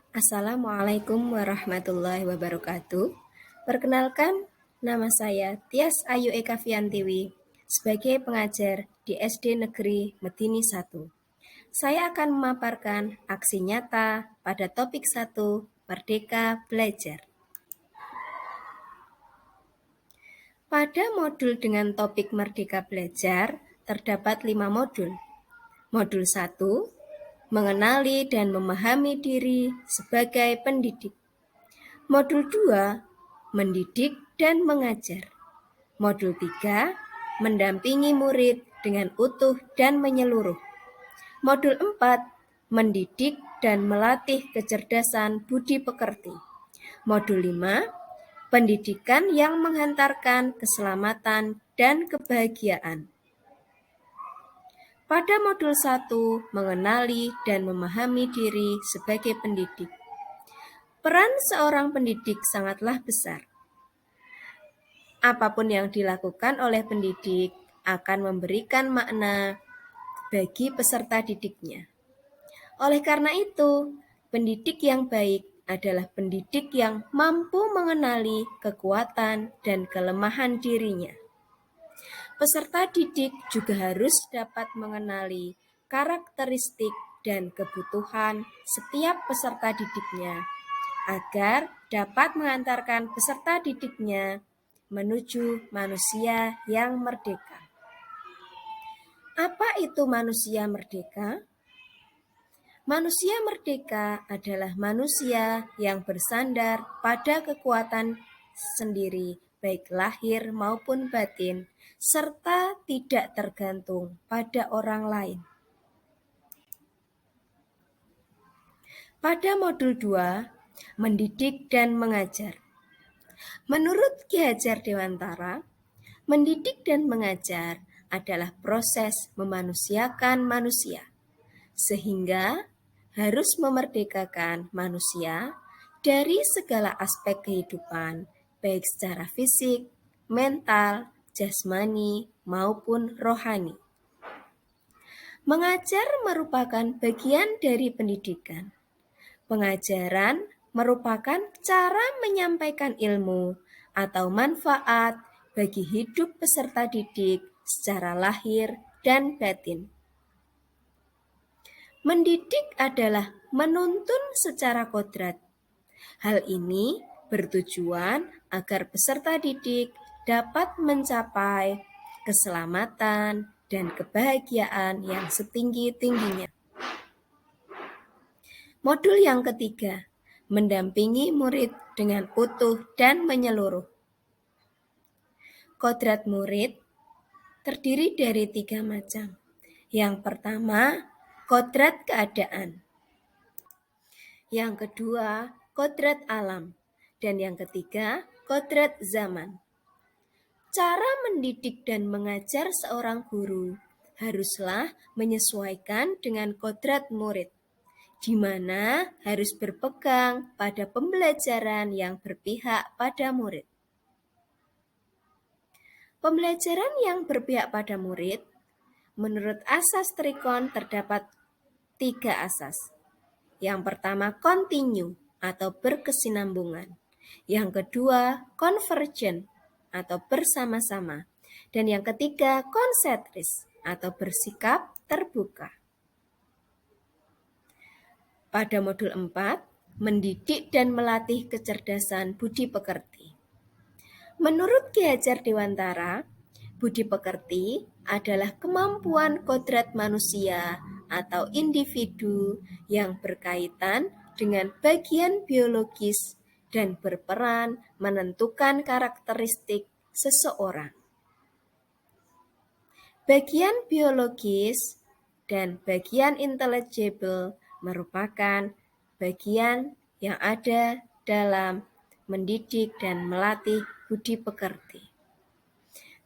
Assalamualaikum warahmatullahi wabarakatuh. Perkenalkan, nama saya Tias Ayu Eka Fiantiwi sebagai pengajar di SD Negeri Medini 1. Saya akan memaparkan aksi nyata pada topik 1, Merdeka Belajar. Pada modul dengan topik Merdeka Belajar, terdapat 5 modul. Modul 1, mengenali dan memahami diri sebagai pendidik. Modul 2, mendidik dan mengajar. Modul 3, mendampingi murid dengan utuh dan menyeluruh. Modul 4, mendidik dan melatih kecerdasan budi pekerti. Modul 5, pendidikan yang menghantarkan keselamatan dan kebahagiaan. Pada modul 1, mengenali dan memahami diri sebagai pendidik. Peran seorang pendidik sangatlah besar. Apapun yang dilakukan oleh pendidik akan memberikan makna bagi peserta didiknya. Oleh karena itu, pendidik yang baik adalah pendidik yang mampu mengenali kekuatan dan kelemahan dirinya. Peserta didik juga harus dapat mengenali karakteristik dan kebutuhan setiap peserta didiknya agar dapat mengantarkan peserta didiknya menuju manusia yang merdeka. Apa itu manusia merdeka? Manusia merdeka adalah manusia yang bersandar pada kekuatan sendiri, baik lahir maupun batin, serta tidak tergantung pada orang lain. Pada modul 2, mendidik dan mengajar. Menurut Ki Hajar Dewantara, mendidik dan mengajar adalah proses memanusiakan manusia, sehingga harus memerdekakan manusia dari segala aspek kehidupan, baik secara fisik, mental, jasmani, maupun rohani. Mengajar merupakan bagian dari pendidikan. Pengajaran merupakan cara menyampaikan ilmu atau manfaat bagi hidup peserta didik secara lahir dan batin. Mendidik adalah menuntun secara kodrat. Hal ini bertujuan agar peserta didik dapat mencapai keselamatan dan kebahagiaan yang setinggi-tingginya. Modul yang ketiga, mendampingi murid dengan utuh dan menyeluruh. Kodrat murid terdiri dari 3 macam. Yang pertama, kodrat keadaan. Yang kedua, kodrat alam. Dan yang ketiga, kodrat zaman. Cara mendidik dan mengajar seorang guru haruslah menyesuaikan dengan kodrat murid, di mana harus berpegang pada pembelajaran yang berpihak pada murid. Pembelajaran yang berpihak pada murid, menurut asas Trikon terdapat 3 asas. Yang pertama, continue atau berkesinambungan. Yang kedua, convergent atau bersama-sama. Dan yang ketiga, konsentris atau bersikap terbuka. Pada modul 4, mendidik dan melatih kecerdasan budi pekerti. Menurut Ki Hajar Dewantara, budi pekerti adalah kemampuan kodrat manusia atau individu yang berkaitan dengan bagian biologis dan berperan menentukan karakteristik seseorang. Bagian biologis dan bagian intelligible merupakan bagian yang ada dalam mendidik dan melatih budi pekerti.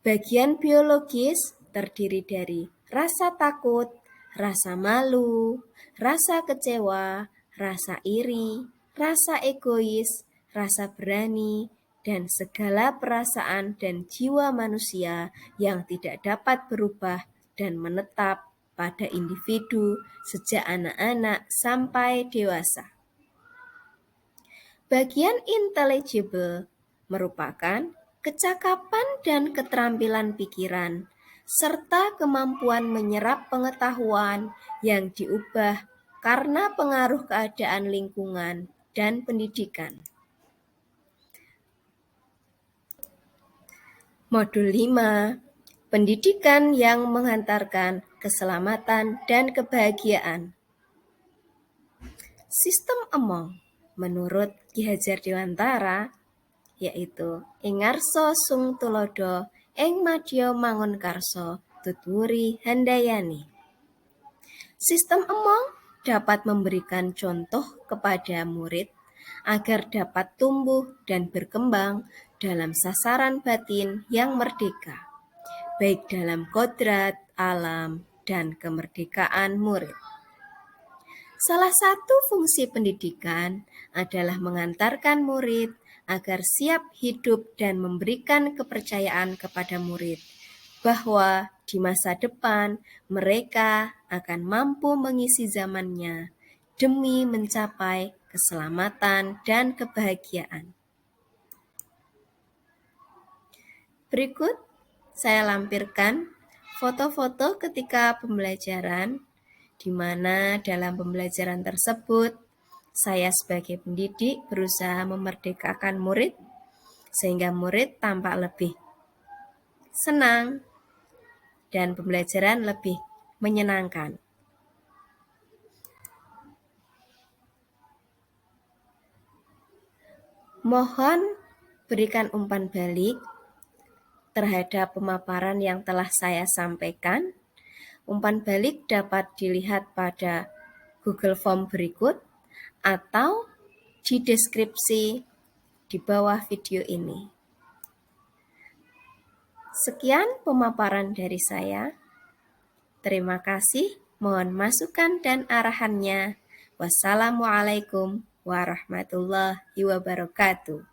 Bagian biologis terdiri dari rasa takut, rasa malu, rasa kecewa, rasa iri, rasa egois, rasa berani, dan segala perasaan dan jiwa manusia yang tidak dapat berubah dan menetap pada individu sejak anak-anak sampai dewasa. Bagian intelligible merupakan kecakapan dan keterampilan pikiran, serta kemampuan menyerap pengetahuan yang diubah karena pengaruh keadaan lingkungan dan pendidikan. Modul 5. Pendidikan yang menghantarkan keselamatan dan kebahagiaan. Sistem Emong menurut Ki Hajar Dewantara yaitu ing ngarsa sung tulodo ing madya mangun karso tutwuri handayani. Sistem Emong dapat memberikan contoh kepada murid agar dapat tumbuh dan berkembang dalam sasaran batin yang merdeka, baik dalam kodrat, alam, dan kemerdekaan murid. Salah satu fungsi pendidikan adalah mengantarkan murid agar siap hidup dan memberikan kepercayaan kepada murid bahwa di masa depan mereka akan mampu mengisi zamannya demi mencapai keselamatan dan kebahagiaan. Berikut saya lampirkan foto-foto ketika pembelajaran, di mana dalam pembelajaran tersebut saya sebagai pendidik berusaha memerdekakan murid sehingga murid tampak lebih senang dan pembelajaran lebih menyenangkan. Mohon berikan umpan balik terhadap pemaparan yang telah saya sampaikan. Umpan balik dapat dilihat pada Google Form berikut atau di deskripsi di bawah video ini. Sekian pemaparan dari saya. Terima kasih. Mohon masukan dan arahannya. Wassalamualaikum warahmatullahi wabarakatuh.